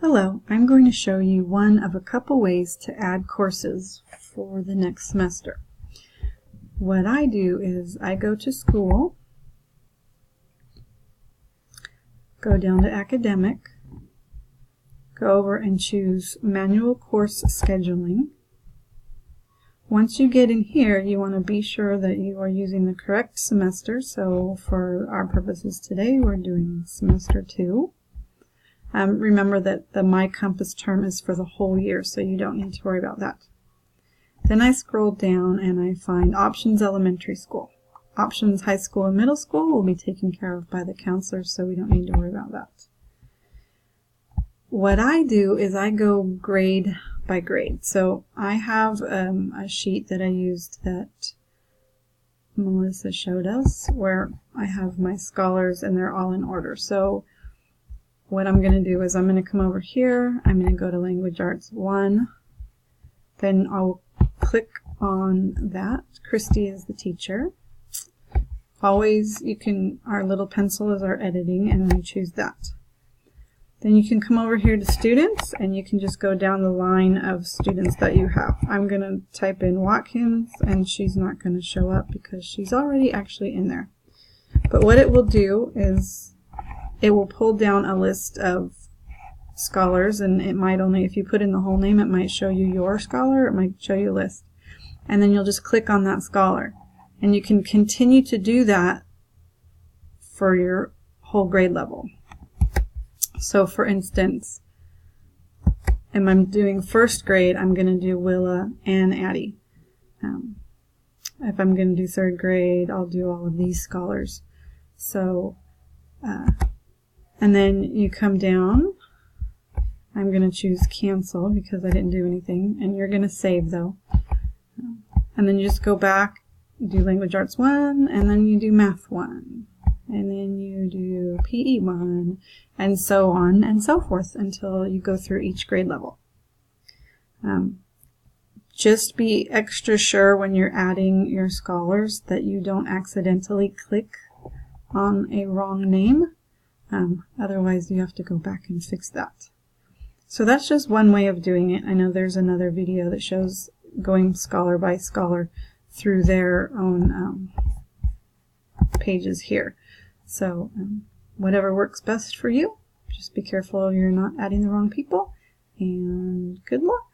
Hello, I'm going to show you one of a couple ways to add courses for the next semester. What I do is I go to school, go down to academic, go over and choose manual course scheduling. Once you get in here, you want to be sure that you are using the correct semester. So for our purposes today, we're doing semester 2. Remember that the My Compass term is for the whole year, so you don't need to worry about that. Then I scroll down and I find Options Elementary School. Options High School and Middle School will be taken care of by the counselor, so we don't need to worry about that. What I do is I go grade by grade. So I have a sheet that I used that Melissa showed us where I have my scholars and they're all in order. So what I'm going to do is I'm going to come over here, I'm going to go to Language Arts 1, then I'll click on that. Christy is the teacher. Always our little pencil is our editing, and I choose that. Then you can come over here to students and you can just go down the line of students that you have. I'm going to type in Watkins and she's not going to show up because she's already actually in there. But what it will do is it will pull down a list of scholars, and it might only, if you put in the whole name, it might show you your scholar, it might show you a list. And then you'll just click on that scholar. And you can continue to do that for your whole grade level. So for instance, if I'm doing first grade, I'm going to do Willa and Addie. If I'm going to do third grade, I'll do all of these scholars. So and then you come down. I'm going to choose cancel because I didn't do anything, and you're going to save though. And then you just go back, do Language Arts 1, and then you do Math 1, and then you do PE 1, and so on and so forth until you go through each grade level. Just be extra sure when you're adding your scholars that you don't accidentally click on a wrong name. Otherwise you have to go back and fix that. So that's just one way of doing it. I know there's another video that shows going scholar by scholar through their own pages here. So whatever works best for you, just be careful you're not adding the wrong people, and good luck.